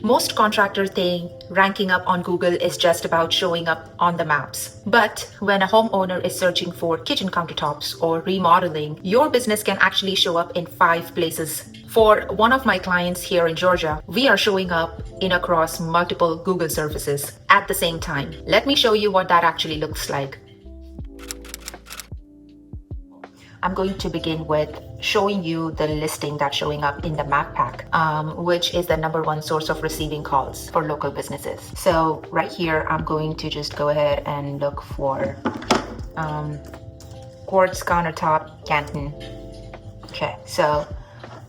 Most contractors think ranking up on Google is just about showing up on the maps. But when a homeowner is searching for kitchen countertops or remodeling, your business can actually show up in 5 places. For one of my clients here in Georgia, we are showing up in across multiple Google services at the same time. Let me show you what that actually looks like. I'm going to begin with showing you the listing that's showing up in the map pack, which is the #1 source of receiving calls for local businesses. So right here, I'm going to just go ahead and look for quartz countertop Canton. Okay, so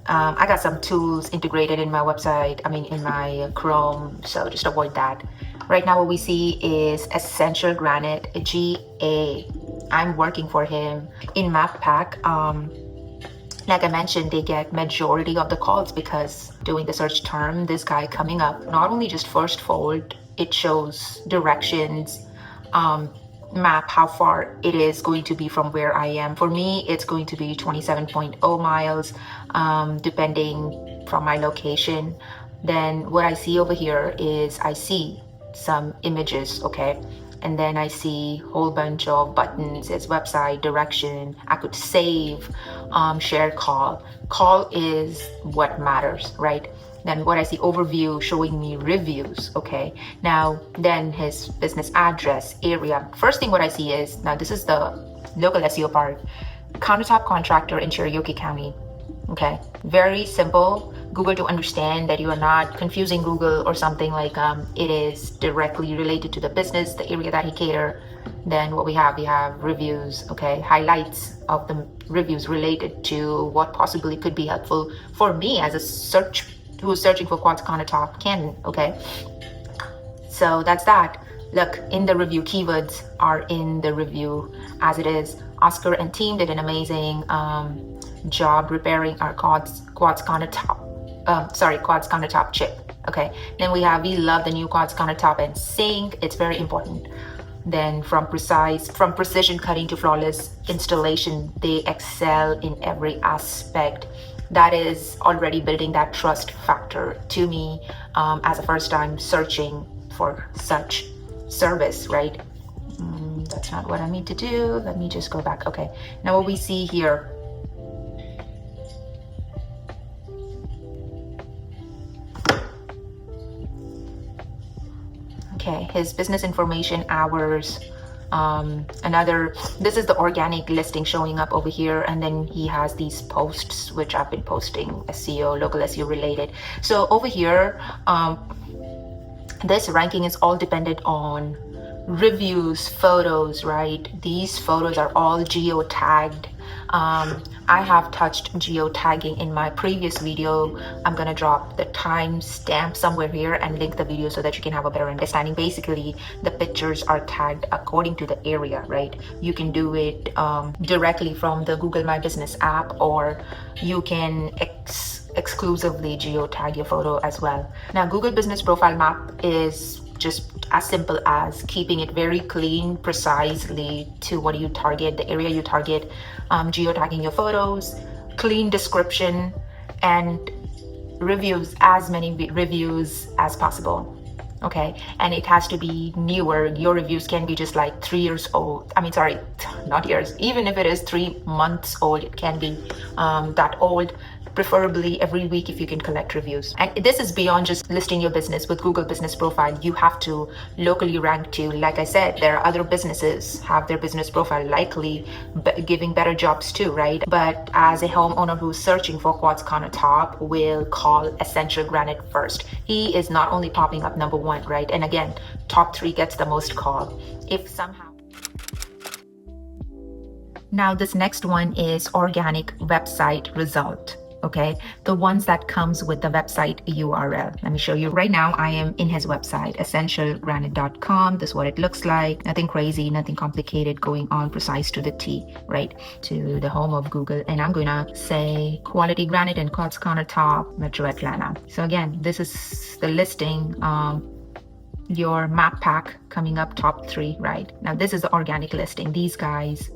I got some tools integrated in my website, in my Chrome, so just avoid that. Right now what we see is Essential Granite GA. I'm working for him in map pack. Like I mentioned, they get majority of the calls because doing the search term, this guy coming up, not only just first fold, it shows directions, map how far it is going to be from where I am. For me, it's going to be 27.0 miles, depending from my location. Then what I see over here is I see some images, okay? And then I see a whole bunch of buttons. It's website, direction. I could save, share call. Call is what matters, right? Then what I see, overview showing me reviews, okay? Now, then his business address, area. First thing what I see is, now this is the local SEO part, countertop contractor in Cherokee County, okay? Very simple. Google to understand that you are not confusing Google or something like it is directly related to the business, the area that he cater. Then what we have reviews, okay, highlights of the reviews related to what possibly could be helpful for me as a search who's searching for quartz countertop Canton, okay? So that's that. Look, in the review, keywords are in the review as it is. Oscar and team did an amazing job repairing our quartz countertop. Quartz countertop chip. Okay. Then we love the new quartz countertop and sink. It's very important. Then from precision cutting to flawless installation, they excel in every aspect. That is already building that trust factor to me as a first time searching for such service, right? That's not what I need to do. Let me just go back. Okay. Now what we see here, his business information, hours, this is the organic listing showing up over here, and then he has these posts which I've been posting, SEO, local SEO related. So over here, this ranking is all dependent on reviews, photos, right? These photos are all geo-tagged. I have touched geotagging in my previous video. I'm gonna drop the timestamp somewhere here and link the video so that you can have a better understanding. Basically, the pictures are tagged according to the area, right? You can do it directly from the Google My Business app, or you can exclusively geotag your photo as well. Now, Google Business Profile Map is just as simple as keeping it very clean, precisely to what you target, the area you target, geotagging your photos, clean description, and reviews, as many reviews as possible. Okay, and it has to be newer. Your reviews can be just like 3 years old. Not years. Even if it is 3 months old, it can be that old. Preferably every week if you can collect reviews. And this is beyond just listing your business with Google Business Profile. You have to locally rank too. Like I said, there are other businesses have their business profile likely giving better jobs too, right? But as a homeowner who's searching for quartz countertop will call Essential Granite first. He is not only popping up #1, right? And again, top 3 gets the most call. If somehow. Now this next one is organic website result. Okay, the ones that comes with the website URL. Let me show you. Right now I am in his website, essentialgranite.com. This is what it looks like. Nothing crazy, nothing complicated going on, precise to the T, right? To the home of Google. And I'm gonna say quality granite and quartz countertop, Metro Atlanta. So again, this is the listing, your map pack coming up top 3, right? Now this is the organic listing. These guys,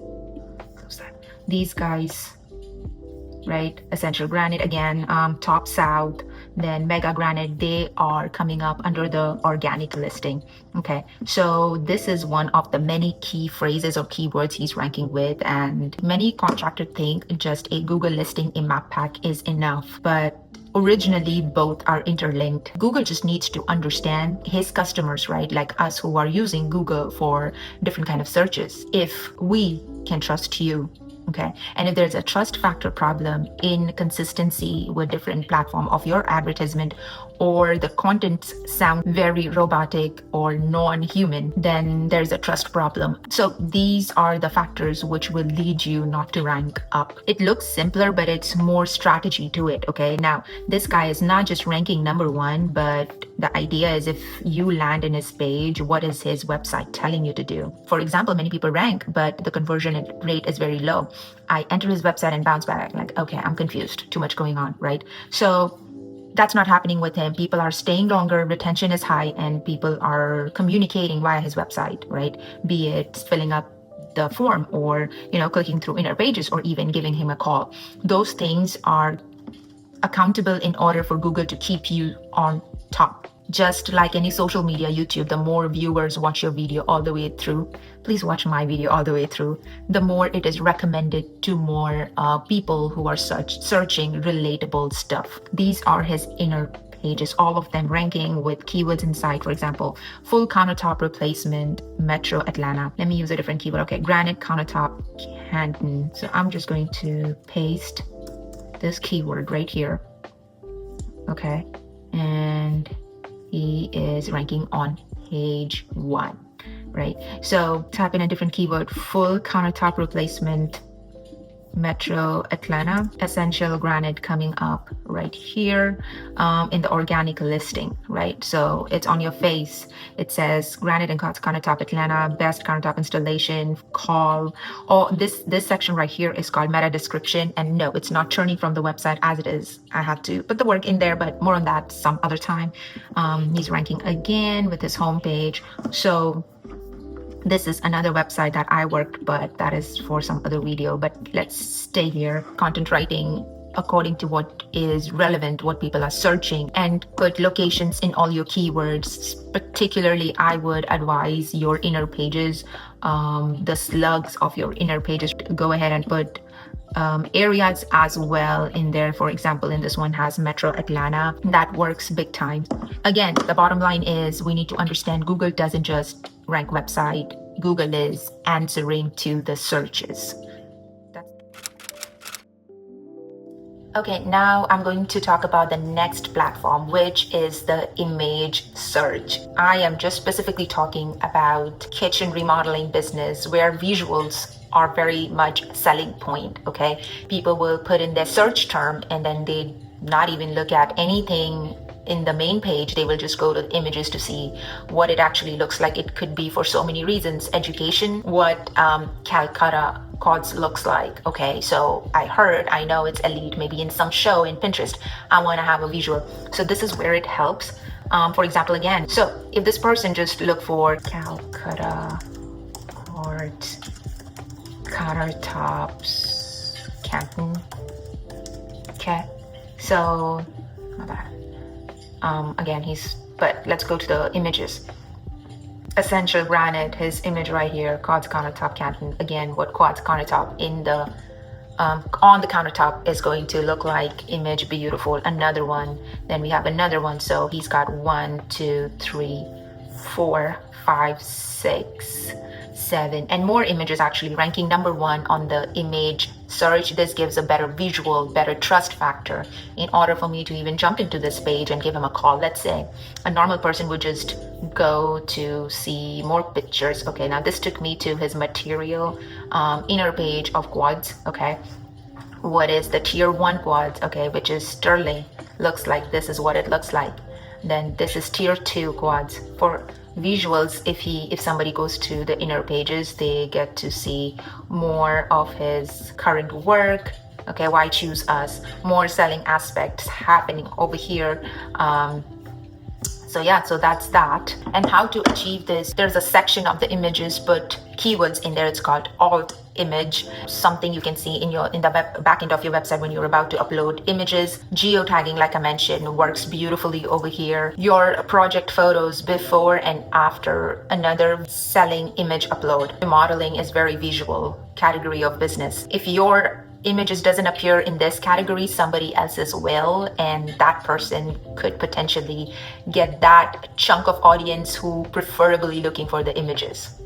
right? Essential Granite again, top south, then Mega Granite, they are coming up under the organic listing. Okay, so this is one of the many key phrases or keywords he's ranking with, and many contractors think just a Google listing in map pack is enough, but originally both are interlinked. Google just needs to understand his customers, right? Like us who are using Google for different kind of searches. If we can trust you, okay, and if there's a trust factor problem in consistency with different platform of your advertisement, or the contents sound very robotic or non-human, then there's a trust problem. So these are the factors which will lead you not to rank up. It looks simpler, but it's more strategy to it. Okay, now this guy is not just ranking number one, but the idea is if you land in his page, what is his website telling you to do? For example, many people rank, but the conversion rate is very low. I enter his website and bounce back like, okay, I'm confused, too much going on, right? So that's not happening with him. People are staying longer, retention is high, and people are communicating via his website, right? Be it filling up the form or, clicking through inner pages or even giving him a call. Those things are accountable in order for Google to keep you on top. Just like any social media, YouTube, the more viewers watch your video all the way through, please watch my video all the way through, the more it is recommended to more people who are searching relatable stuff. These are his inner pages, all of them ranking with keywords inside. For example, full countertop replacement, Metro Atlanta. Let me use a different keyword. Okay, granite countertop, Canton. So I'm just going to paste this keyword right here. Okay, and he is ranking on page 1, right? So type in a different keyword, full countertop replacement, Metro Atlanta, essential granite, coming up right here in the organic listing, right? So it's on your face. It says granite and countertop Atlanta, best countertop installation, call. Oh, this section right here is called meta description. And no, it's not turning from the website as it is. I have to put the work in there, but more on that some other time. He's ranking again with his homepage. So this is another website that I worked, but that is for some other video. But let's stay here. Content writing according to what is relevant, what people are searching, and put locations in all your keywords. Particularly, I would advise your inner pages, the slugs of your inner pages. Go ahead and put areas as well in there. For example, in this one has Metro Atlanta. That works big time. Again, the bottom line is we need to understand Google doesn't just rank website. Google is answering to the searches. Okay, now I'm going to talk about the next platform, which is the image search. I am just specifically talking about kitchen remodeling business where visuals are very much selling point, okay? People will put in their search term and then they not even look at anything in the main page. They will just go to images to see what it actually looks like. It could be for so many reasons. Education, what Calcutta Quads looks like. Okay, so I know it's elite, maybe in some show in Pinterest. I want to have a visual. So this is where it helps. For example, again, so if this person just look for Calcutta Quads countertops, Canton. Okay, so not bad. Again, but let's go to the images. Essential granite, his image right here, quads countertop Canton. Again, what quads countertop in the on the countertop is going to look like. Image, beautiful. Another one. Then we have another one. So he's got 1, 2, 3, 4, 5, 6, 7, and more images actually, ranking number 1 on the image search. This gives a better visual, better trust factor in order for me to even jump into this page and give him a call. Let's say a normal person would just go to see more pictures. Okay, now this took me to his material inner page of quads. Okay, what is the tier 1 quads? Okay, which is sterling. Looks like this is what it looks like. Then this is tier 2 quads. For visuals, if somebody goes to the inner pages, they get to see more of his current work. Okay, why choose us? More selling aspects happening over here. So yeah, so that's that. And how to achieve this, there's a section of the images, but keywords in there. It's called alt image, something you can see in the back end of your website when you're about to upload images. Geotagging, like I mentioned, works beautifully over here. Your project photos before and after another selling image upload. Remodeling is very visual category of business. If your images doesn't appear in this category, somebody else's will, and that person could potentially get that chunk of audience who preferably looking for the images.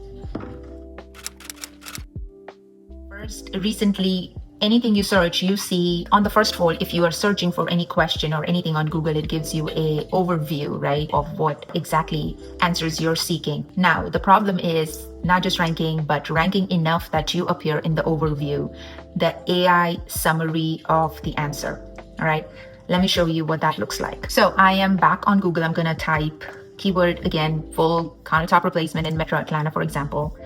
First, recently, anything you search, you see on the first fold, if you are searching for any question or anything on Google, it gives you a overview, right, of what exactly answers you're seeking. Now, the problem is not just ranking, but ranking enough that you appear in the overview, the AI summary of the answer. All right, let me show you what that looks like. So I am back on Google. I'm going to type keyword again, full countertop replacement in Metro Atlanta, for example.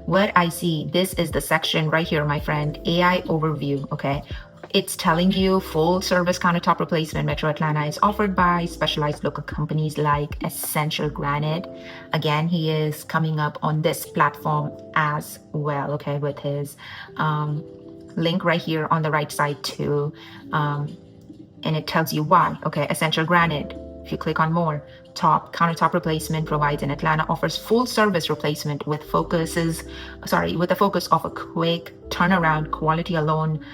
What I see, this is the section right here, my friend, AI overview, okay? It's telling you full service countertop replacement Metro Atlanta is offered by specialized local companies like Essential Granite. Again, he is coming up on this platform as well, okay, with his link right here on the right side too. And it tells you why, okay, Essential Granite. If you click on more, top countertop replacement provides in Atlanta, offers full service replacement with a focus of a quick turnaround, quality alone,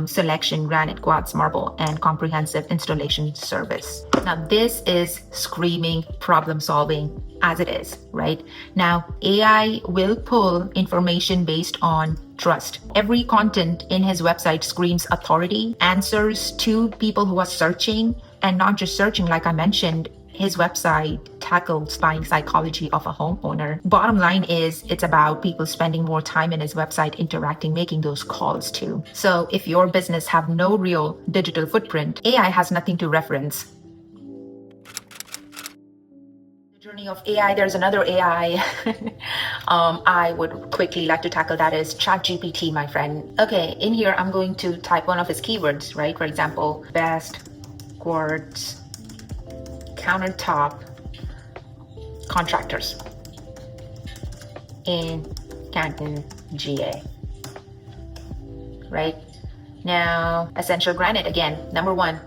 selection, granite, quartz, marble, and comprehensive installation service. Now, this is screaming problem solving as it is, right? Now, AI will pull information based on trust. Every content in his website screams authority, answers to people who are searching, and not just searching, like I mentioned, his website tackles buying psychology of a homeowner. Bottom line is, it's about people spending more time in his website, interacting, making those calls too. So if your business have no real digital footprint, AI has nothing to reference. The journey of AI, there's another AI I would quickly like to tackle, that is ChatGPT, my friend. Okay, in here, I'm going to type one of his keywords, right? For example, best quartz countertop contractors in Canton, GA. Right now, Essential Granite again, number one.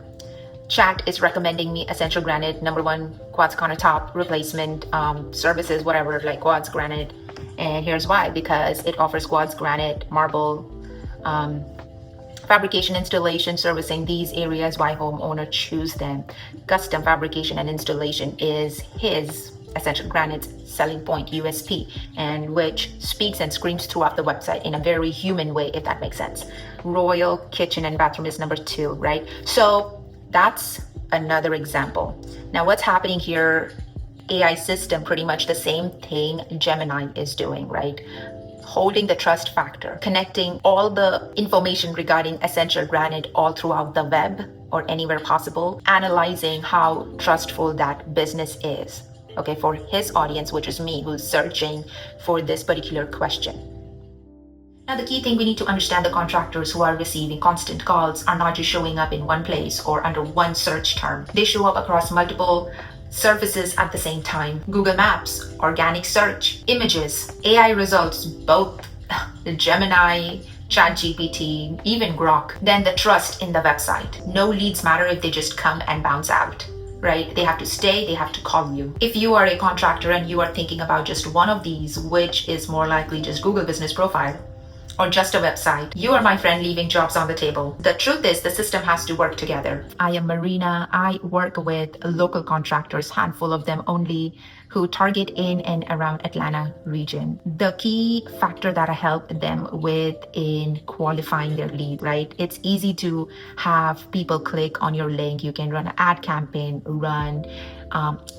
Chat is recommending me Essential Granite, number one quartz countertop replacement services, whatever, like quartz granite. And here's why: because it offers quartz granite, marble, fabrication, installation, servicing these areas, why homeowner choose them. Custom fabrication and installation is his Essential Granite's selling point, USP, and which speaks and screams throughout the website in a very human way, if that makes sense. Royal kitchen and bathroom is number two, right? So that's another example. Now, what's happening here? AI system, pretty much the same thing Gemini is doing, right? Holding the trust factor, connecting all the information regarding Essential Granite all throughout the web or anywhere possible, analyzing how trustful that business is, okay, for his audience, which is me, who's searching for this particular question. Now, the key thing we need to understand, the contractors who are receiving constant calls are not just showing up in one place or under one search term. They show up across multiple services at the same time. Google Maps, organic search, images, AI results, both the Gemini, ChatGPT, even Grok. Then the trust in the website. No leads matter if they just come and bounce out, right? They have to stay, they have to call you. If you are a contractor and you are thinking about just one of these, which is more likely just Google Business Profile, or just a website, you are, my friend, leaving jobs on the table. The truth is, the system has to work together. I am Marina. I work with local contractors, handful of them only, who target in and around Atlanta region. The key factor that I help them with in qualifying their lead, right? It's easy to have people click on your link. You can run an ad campaign, run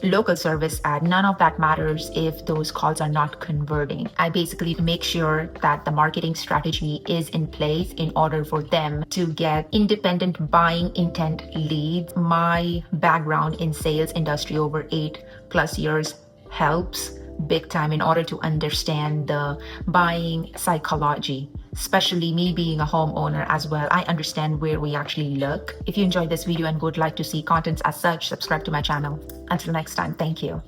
local service ad. None of that matters if those calls are not converting. I basically make sure that the marketing strategy is in place in order for them to get independent buying intent leads. My background in sales industry over 8+ years helps big time in order to understand the buying psychology, especially me being a homeowner as well. I understand where we actually look. If you enjoyed this video and would like to see contents as such, subscribe to my channel. Until next time, thank you.